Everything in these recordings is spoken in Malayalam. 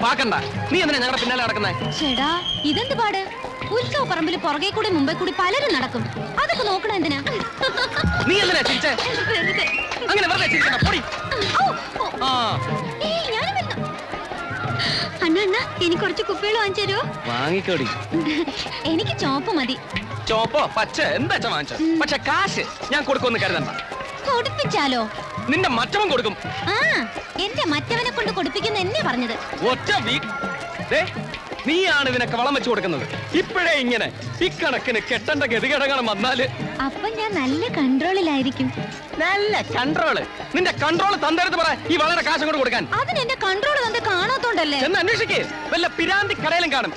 പാക്കണ്ട. നീ എന്തിനാ ഞങ്ങളുടെ പിന്നാലെ നടക്കുന്നേ? ചേടാ, ഇതെന്ത് പാട്? ഉത്സവ പറമ്പിൽ പുറകെ കൂടി മുമ്പേ കൂടി പലരും നടക്കും. അതൊക്കെ നോക്കണ എന്തിനാ? നീ എന്തിനാ ചിരിച്ചേ? അങ്ങനെ വെറുതെ ചിരിക്കണ്ട, പൊടി. അണ്ണ അണ്ണ, എനിക്ക് കുറച്ച് കുപ്പികൾ വാങ്ങിച്ചു തരുമോ? വാങ്ങിക്കോടി. എനിക്ക് ചോപ്പ് മതി. ചോപ്പോ പച്ച എന്താ വാങ്ങിച്ചോ? പക്ഷെ കാശ് ഞാൻ കൊടുക്കുമെന്ന് കരുതണ്ട. കൊടുപ്പിച്ചാലോ? നിന്റെ മറ്റവൻ കൊടുക്കും. ആ, എന്റെ മറ്റവനെ കൊണ്ട് കൊടുപ്പിക്കുന്ന എന്നെ പറഞ്ഞത്. ഒറ്റ നീയാണ് ഇതിനൊക്കെ വളം വെച്ചു കൊടുക്കുന്നത്. ഇപ്പോഴേ ഇങ്ങനെ ഇക്കണക്കിന് കെട്ടേണ്ട ഗതികേടങ്ങളും വന്നാല് അപ്പൊ ഞാൻ നല്ല കൺട്രോളിലായിരിക്കും. നല്ല കൺട്രോള്? നിന്റെ കൺട്രോള് തന്നെടുത്ത് പറ. ഈ വളരെ കാശം കൊണ്ട് കൊടുക്കാൻ അതിന് എന്റെ കൺട്രോൾ തന്നെ കാണാത്തോണ്ടല്ലേ? എന്ന് അന്വേഷിക്കേ. വല്ല പിരാന്തി കടയിലും കാണും.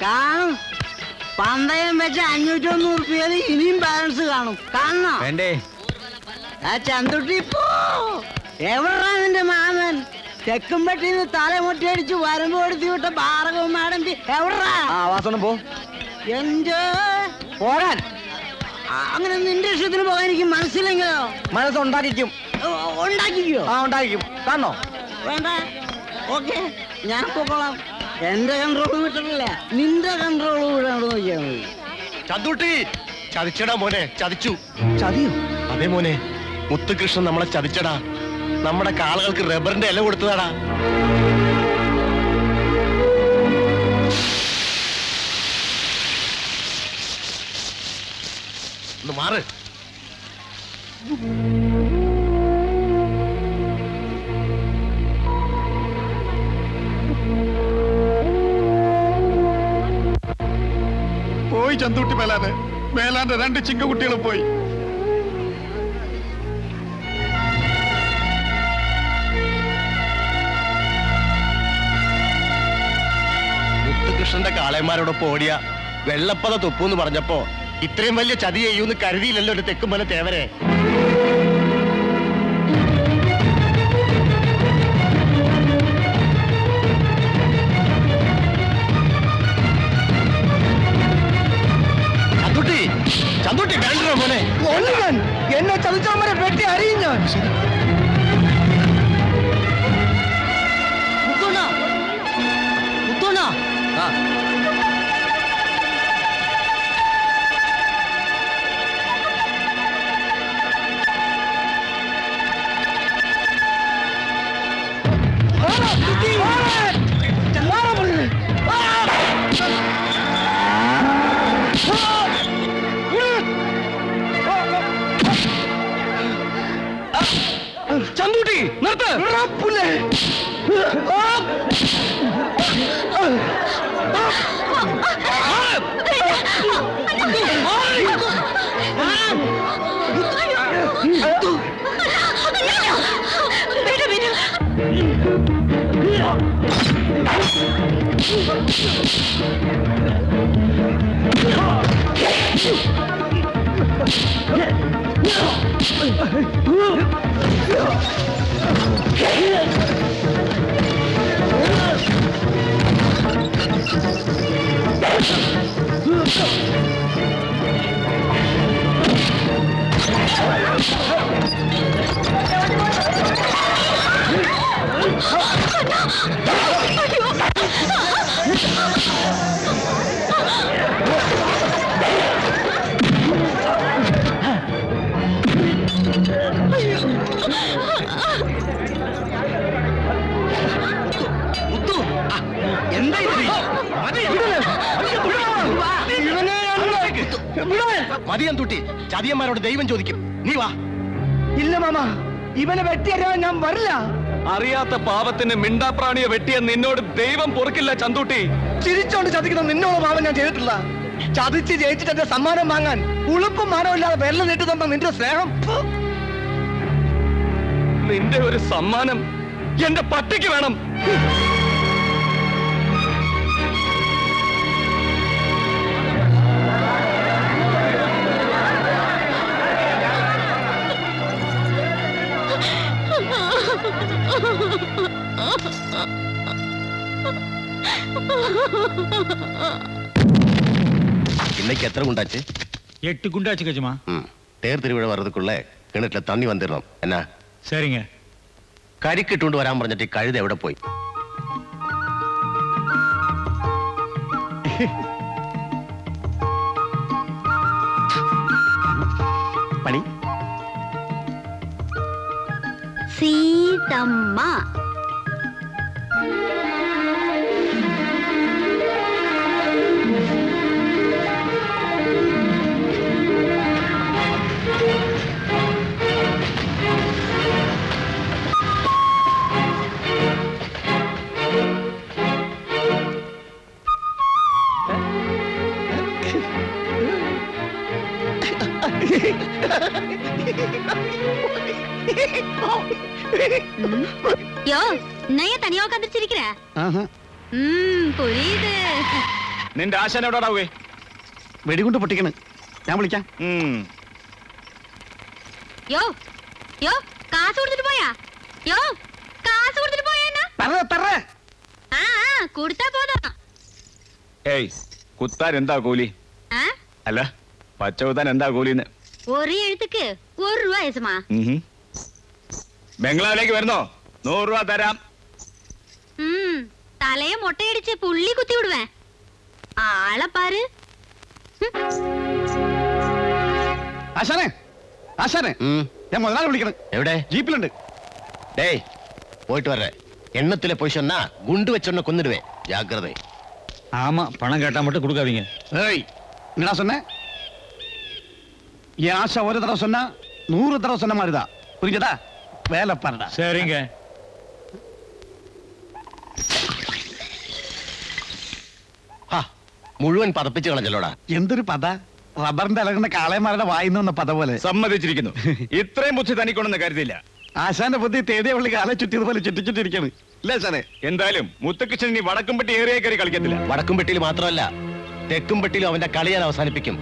കാണും. പന്തയം വെച്ച് 590 രൂപയിൽ ഇനിയും ബാലൻസ് കാണും. കാണണോ? വേണ്ടേ? ആ ചന്തുട്ടി പോ. എവിടാ നിന്റെ മാമൻ? തെക്കുംപെട്ടിന്ന് തലമുട്ടടിച്ച് വരുമ്പോ എടുത്തി വിട്ട ഭാർഗവ മാഡം എവിടാ? പോ. എന്റെ പോരാൻ. അങ്ങനെ നിന്റെ ഇഷ്ടത്തിന് പോകാൻ എനിക്ക് മനസ്സിലെങ്കിലോ? മനസ്സുണ്ടാക്കിക്കും. ഉണ്ടാക്കിക്കോ? ഉണ്ടാക്കിക്കും. കാണോ? വേണ്ട. ഓക്കെ, ഞാൻ പോക്കോളാം. എന്റെ കൺട്രോൾ വിട്ടിട്ടില്ല, നിന്റെ കൺട്രോൾ വിടാണ്ട് നോക്കിയാൽ മതി. ചന്തുട്ടി ചതിച്ചടാ മോനെ, ചതിച്ചു. ചതിയോ? അതേ മോനെ, മുത്തുകൃഷ്ണൻ നമ്മളെ ചതിച്ചടാ. നമ്മുടെ കാളുകൾക്ക് റബ്ബറിന്റെ ഇല കൊടുത്തതാടാ. ഒന്ന് മാറ്. പോയി ചന്തുട്ടി മേലാന്റെ 2 ചിങ്കക്കുട്ടികളും പോയി. മുത്തുകൃഷ്ണന്റെ കാളയന്മാരോടൊപ്പം ഓടിയ വെള്ളപ്പത തുപ്പൂന്ന് പറഞ്ഞപ്പോ ഇത്രയും വലിയ ചതി ചെയ്യൂന്ന് കരുതിയില്ലല്ലോ ഒരു തെക്കും പോലെ തേവരെ. ചന്തുട്ടി വേണ്ടോ മോനെ? എന്നെ ചതിച്ചവരെ പെട്ടി അറിയും ഞാൻ. ചന്തുട്ടി നിർത്ത്. മതിയം തുട്ടി, ചതിയന്മാരോട് ദൈവം ചോദിക്കും. നീ വാ. ഇല്ല മാമ, ഇവനെ വെട്ടിയറിയാൻ ഞാൻ വരില്ല. അറിയാത്ത പാവത്തിന് മിണ്ടാപ്രാണിയെ വെട്ടിയ നിന്നോട് ദൈവം പൊറുക്കില്ല ചന്തുട്ടി. ചിരിച്ചോണ്ട് ചതിക്കുന്ന നിന്നോട് മാമൻ ഞാൻ ചെയ്തിട്ടില്ല. ചതിച്ച് ജയിച്ചിട്ട് എന്റെ സമ്മാനം വാങ്ങാൻ ഉളുപ്പും മാനമില്ലാതെ വെള്ളം നീട്ടി തന്ന നിന്റെ സ്നേഹം. നിന്റെ ഒരു സമ്മാനം എന്റെ പട്ടിക്ക് വേണം. இன்னைக்கு எத்தனை குண்டாச்சு? 8 குண்டாச்சு கஜமா. தேர் திருவிழா வர்றதுக்குள்ள கிணத்துல தண்ணி வந்துடணும். என்ன? சரிங்க. കരിക്കിട്ടുകൊണ്ട് വരാൻ പറഞ്ഞിട്ട് ഈ കഴുത എവിടെ പോയി? പണി സീതമ്മ. யோ நைய தனியா உட்காந்துருச்சிருக்கிற പുരിയുത്. നിന്റെ ആശാൻ എവിടെടാവേ? വെടികൊണ്ട് പൊട്ടിക്കണ്. ഞാൻ വിളിക്കാം. യോ യോ കാശ് കൊടുത്തിട്ട് പോയാ? യോ കാശ് കൊടുത്തിട്ട് പോയാ? ആ കൊടുത്താ പോതാ. ഏയ്, കുത്താൻ എന്താ കൂലി? അല്ല, പച്ച കുത്താൻ എന്താ കൂലിന്ന്? ഒരു എഴുത്തുക്ക് 1 രൂപ യസമാ. ബംഗ്ലാവിലേക്ക് വരുന്നോ? 100 രൂപ തരാം. തലയെ മൊട്ടയടിച്ച് പുള്ളി കുത്തി വിടുവേ. ആളെ പാര്. ആശാനെ, ആശാനെ, ഞാൻ മുതലാളി വിളിക്കണം. എവിടെ? ജീപ്പിലുണ്ട്. ഡേയ്, പോയിട്ട് വരേ. എണ്ണത്തിലെ പോയി சொன்னா குண்டு வச்சொன்ன கொன்னுடுவே. ஜாக்கிரதை. ஆமா, பணம் கேட்டா மட்டும் கொடுக்காதீங்க. ஏய், என்னடா சொன்ன? என் ஆசை ஒரு தடவை சொன்னா 100 தடவை சொன்ன மாதிரிதான். புரிஞ்சதா? வேலை பாருடா. சரிங்க. മുഴുവൻ പതപ്പിച്ച് കളഞ്ഞല്ലോടാ. എന്തൊരു പത! റബ്ബറിന്റെ ഇളകുന്ന കാളയന്മാരുടെ വായിന്ന് വന്ന പത പോലെ. സമ്മതിച്ചിരിക്കുന്നു. ഇത്രയും ബുദ്ധി തനിക്കൊണ്ടെന്ന് കരുതില്ല. ആശാന്റെ ബുദ്ധി തേടിയ പള്ളി കാലെ ചുറ്റിയതുപോലെ ചുറ്റിച്ചിട്ടിരിക്കാണ്. ഇല്ലേ ആശാനെ? എന്തായാലും മുത്തകൃഷ്ണൻ ഇനി വടക്കുംപെട്ടി ഏറിയ കയറി കളിക്കത്തില്ല. വടക്കുംപെട്ടിയിൽ മാത്രമല്ല, തെക്കുംപെട്ടിയിലും അവന്റെ കളി ഞാൻ അവസാനിപ്പിക്കും.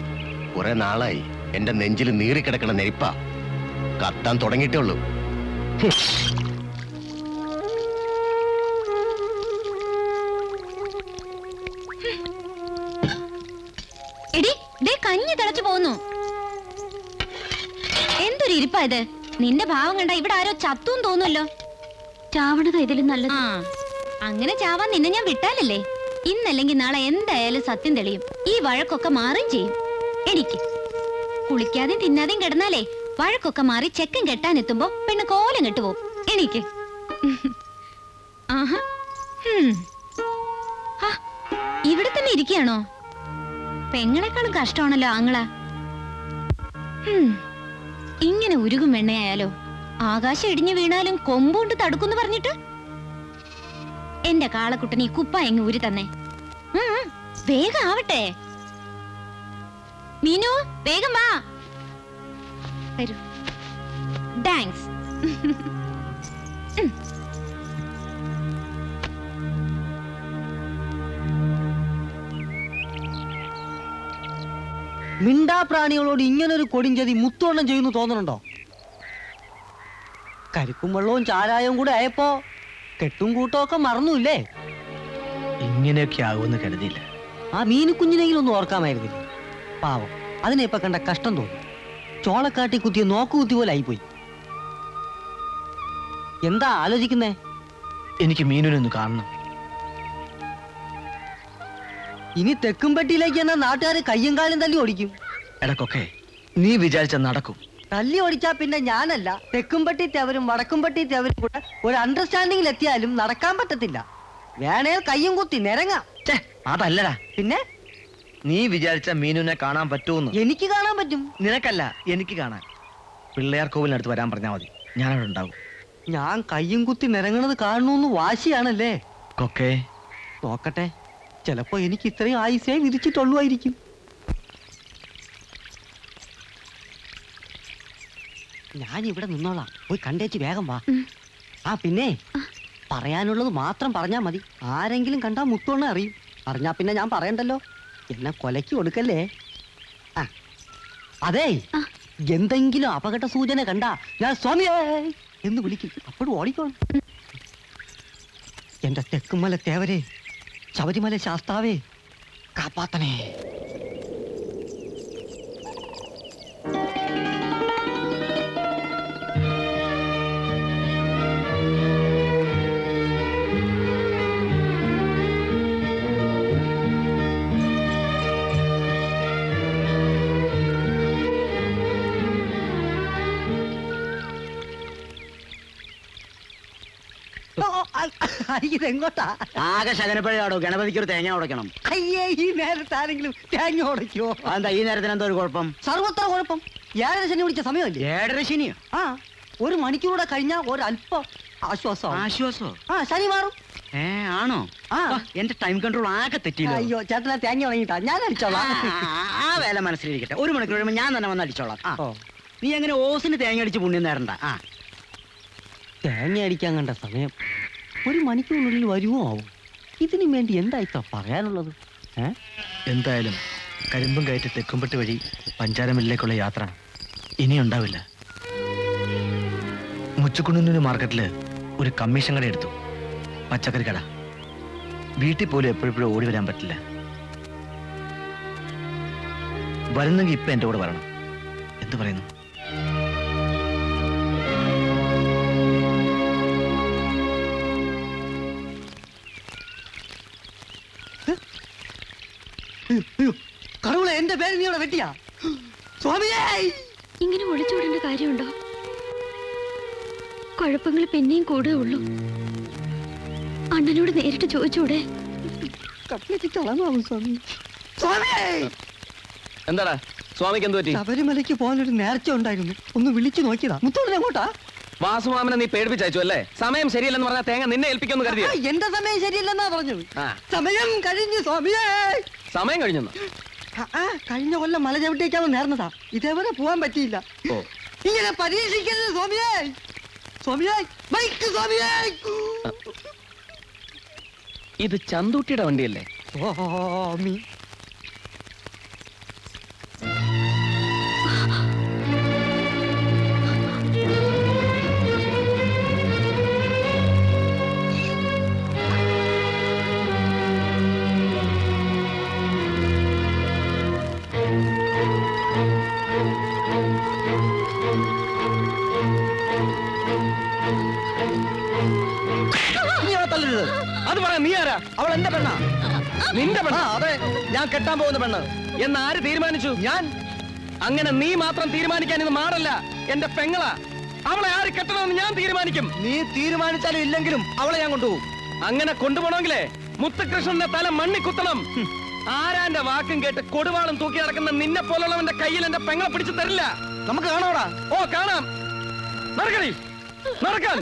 കുറെ നാളായി എന്റെ നെഞ്ചിൽ നീറിക്കിടക്കണ നെരിപ്പ കത്താൻ തുടങ്ങിയിട്ടേ ഉള്ളൂ. എടി ദേ കഞ്ഞി തിളച്ചു പോന്നു. എന്തൊരു ഇരിപ്പാ ഇത്. നിന്റെ ഭാവം കണ്ട ഇവിടെ ആരോ ചത്തും തോന്നുമല്ലോ. ചാവണത് ഇതിലും നല്ലത്. അങ്ങനെ ചാവാൻ നിന്നെ ഞാൻ വിട്ടാലല്ലേ. ഇന്നല്ലെങ്കിൽ നാളെ എന്തായാലും സത്യം തെളിയും. ഈ വഴക്കൊക്കെ മാറുകയും ചെയ്യും. എനിക്ക് കുളിക്കാതെയും തിന്നാതെയും കിടന്നാലേ വഴക്കൊക്കെ മാറി ചെക്കൻ കെട്ടാനെത്തുമ്പോ പെണ്ണ് കോലം കെട്ടുപോകും. എനിക്ക് ആഹാ, ഇവിടെ തന്നെ ഇരിക്കുകയാണോ? പെങ്ങളെക്കാളും കഷ്ടമാണല്ലോ ആങ്ങള. ഇങ്ങനെ ഉരുകും വെണ്ണയായാലോ. ആകാശം ഇടിഞ്ഞു വീണാലും കൊമ്പുകൊണ്ട് തടുക്കുന്നു പറഞ്ഞിട്ട് എന്റെ കാളക്കുട്ടൻ ഈ കുപ്പ എങ്ങ് ഊരി തന്നെ. വേഗം ആവട്ടെ. മീനു വേഗം വാ. വരൂ. താങ്ക്സ്. മിണ്ടാപ്രാണികളോട് ഇങ്ങനൊരു കൊടിഞ്ചതി മുത്തോണം ചെയ്യുന്നു തോന്നുന്നുണ്ടോ? കരിക്കും വെള്ളവും ചാരായവും കൂടെ ആയപ്പോ കെട്ടും കൂട്ടമൊക്കെ മറന്നുല്ലേ? ഇങ്ങനെയൊക്കെ ആകുമെന്ന് കരുതിയില്ല. ആ മീനു കുഞ്ഞിനെങ്കിലും ഒന്ന് ഓർക്കാമായിരുന്നില്ല. പാവം, അതിനെ ഇപ്പൊ കണ്ട കഷ്ടം തോന്നി. ചോളക്കാട്ടി കുത്തിയ നോക്കുകുത്തി പോലെ ആയിപ്പോയി. എന്താ ആലോചിക്കുന്നേ? എനിക്ക് മീനുനെ ഒന്ന് കാണണം. ഇനി തെക്കുംപെട്ടിയിലേക്ക് എന്നാ നാട്ടുകാര് കയ്യും കാലും തല്ലി ഓടിക്കും. ഇടക്കൊക്കെ നീ വിചാരിച്ച നടക്കും. തല്ലി ഓടിച്ചാ പിന്നെ ഞാനല്ല, തെക്കുംപെട്ടി തെവരും വടക്കുംപെട്ടി തെവരും കൂടെ ഒരു അണ്ടർസ്റ്റാൻഡിങ്ങിൽ എത്തിയാലും നടക്കാൻ പറ്റത്തില്ല. വേണേൽ കയ്യും കുത്തി നിരങ്ങാം. അതല്ലടാ, പിന്നെ നീ വിചാരിച്ച മീനുനെ കാണാൻ പറ്റുമെന്ന്. എനിക്ക് കാണാൻ പറ്റും. നിനക്കല്ല, എനിക്ക് കാണാൻ. പിള്ളയാർ കോവിലിനടുത്ത് വരാൻ പറഞ്ഞാൽ മതി, ഞാനവിടെ ഉണ്ടാവും. ഞാൻ കയ്യും കുത്തി നിരങ്ങണത് കാണണമെന്ന് വാശിയാണല്ലേ? കൊക്കെ നോക്കട്ടെ, ചിലപ്പോ എനിക്ക് ഇത്രയും ആയുസേ വിധിച്ചിട്ടുള്ളുവായിരിക്കും. ഞാൻ ഇവിടെ നിന്നോളാം, പോയി കണ്ടേച്ച് വേഗം വാ. ആ പിന്നെ പറയാനുള്ളത് മാത്രം പറഞ്ഞാ മതി. ആരെങ്കിലും കണ്ടാ മുത്തോണ്ണ അറിയും. അറിഞ്ഞാ പിന്നെ ഞാൻ പറയണ്ടല്ലോ. എന്നെ കൊലയ്ക്ക് കൊടുക്കല്ലേ. ആ അതേ, എന്തെങ്കിലും അപകട സൂചന കണ്ടാ ഞാൻ സ്വാമിയേ എന്ന് വിളിക്കും. അപ്പോഴും ഓടിക്കോളും. എന്റെ തെക്കുമല തേവരെ, ശബരിമല ശാസ്താവേ, കാപ്പാത്തനെ. ഇതെങ്ങോട്ടാ? ആകെ ശകനപ്പഴയാടോ, ഗണപതിക്ക് ഒരു തേങ്ങ ഉടയ്ക്കണം. അയ്യേ, ഈ നേരത്തെ ആരെങ്കിലും തേങ്ങ ഉടയ്ക്കോ? അതെന്താ ഈ നേരത്തിന് എന്തോ ഒരു കുഴപ്പം? സർവത്ര കുഴപ്പം. 7:30 ശനി പിടിച്ച സമയമല്ലേ? 7:30 ശനിയോ? ആ, ഒരു മണിക്കൂറൂടെ കഴിഞ്ഞാൽ ഒരല്പം ആശ്വാസം. ആശ്വാസോ? ആ, ശനി മാറും. ആണോ? ആ. എന്റെ ടൈം കൺട്രോൾ ആകെ തെറ്റിയില്ലോ. അയ്യോ, ചേട്ടനെ തേങ്ങ ഉണങ്ങിട്ടാ, ഞാൻ അടിച്ചോളാം. ആ വേല മനസ്സിലിരിക്കട്ടെ. 1 മണിക്കൂർ കഴിയുമ്പോ ഞാൻ തന്നെ വന്ന് അടിച്ചോളാം. ആ. ഓ, നീ അങ്ങനെ ഓസിന് തേങ്ങ അടിച്ച് പുണ്യം നേരണ്ട. ആ, തേങ്ങ അടിക്കാൻ കണ്ട സമയം 1 മണിക്കൂറിനുള്ളിൽ വരുമോ ആവും? ഇതിനു വേണ്ടി എന്താ ഇത്ര പറയാനുള്ളത്? എന്തായാലും കരിമ്പും കയറ്റി തെക്കുംപെട്ട് വഴി പഞ്ചാരമില്ലേക്കുള്ള യാത്ര ഇനിയുണ്ടാവില്ല. മുച്ചുകുണ്ണൂര് മാർക്കറ്റില് ഒരു കമ്മീഷൻ കട എടുത്തു, പച്ചക്കറി കട. വീട്ടിൽ പോലും എപ്പോഴെപ്പോഴും ഓടി വരാൻ പറ്റില്ല. വരുന്നെങ്കിൽ ഇപ്പൊ എന്റെ കൂടെ വരണം. എന്ത് പറയുന്നു? കടവുളെ, എന്റെ പേര് നീ ഇവിടെ വെട്ടിയാ? സ്വാമിയേ! ഇങ്ങനെ ഒളിച്ചോടേണ്ട കാര്യമുണ്ടോ? കുഴപ്പങ്ങൾ പിന്നെയും കൂടെ ഉള്ളൂ. അണ്ണനോട് നേരിട്ട് ചോദിച്ചൂടെ? കട്ടിലേക്ക് കളമാവും സ്വാമി. സ്വാമിയേ! എന്താടാ സ്വാമിക്ക് എന്ത് പറ്റി? ശബരിമലയ്ക്ക് പോകാനൊരു നേർച്ച ഉണ്ടായിരുന്നു, ഒന്ന് വിളിച്ചു നോക്കിയതാ. മുത്തോടെ അങ്ങോട്ടാ? വാസുമാമനെ നീ പേടിപ്പിച്ചയച്ചു അല്ലേ? സമയം ശരിയല്ലെന്ന് പറഞ്ഞാൽ തേങ്ങ നിന്നെ ഏൽപ്പിക്കുമെന്ന് കരുതിയോ? എന്റെ സമയം ശരിയല്ലെന്നാ പറഞ്ഞത്. ആ. സമയം കഴിഞ്ഞു സ്വാമിയേ. സമയം കഴിഞ്ഞെന്ന്? കഴിഞ്ഞ കൊല്ലം മല ചവിട്ടേക്കാണ് നേർന്നതാ, ഇതേവരെ പോവാൻ പറ്റിയില്ല. ഓ, ഇങ്ങനെ പരീക്ഷിക്കരുത് സ്വാമിയേ. സ്വാമിയേ, ബൈക്ക് സ്വാമിയേ. ഇത് ചന്തൂട്ടിയുടെ വണ്ടിയല്ലേ? സ്വാമി. നീ അവളെ തല്ലരുത്. അത് പറയാ, നീ ആരാ? അവൾ എന്റെ പെണ്ണാ. നിന്റെ പെണ്ണ? അതെ, ഞാൻ കെട്ടാൻ പോകുന്ന പെണ്ണ്. എന്ന് ആര് തീരുമാനിച്ചു? ഞാൻ. അങ്ങനെ നീ മാത്രം തീരുമാനിക്കാൻ ഇത് മാറല്ല, എന്റെ പെങ്ങളാ. അവളെ ആര് കെട്ടണമെന്ന് ഞാൻ തീരുമാനിക്കും. നീ തീരുമാനിച്ചാലും ഇല്ലെങ്കിലും അവളെ ഞാൻ കൊണ്ടുപോകും. അങ്ങനെ കൊണ്ടുപോകണമെങ്കിലേ മുത്തുകൃഷ്ണന്റെ തല മണ്ണി കുത്തണം. ആരാന്റെ വാക്കും കേട്ട് കൊടുവാളും തൂക്കി നടക്കുന്ന നിന്നെ പോലുള്ളവന്റെ കയ്യിൽ എന്റെ പെങ്ങളെ പിടിച്ചു തരില്ല. നമുക്ക് കാണാവടാ. ഓ, കാണാം. നടക്കണി, നടക്കാൻ.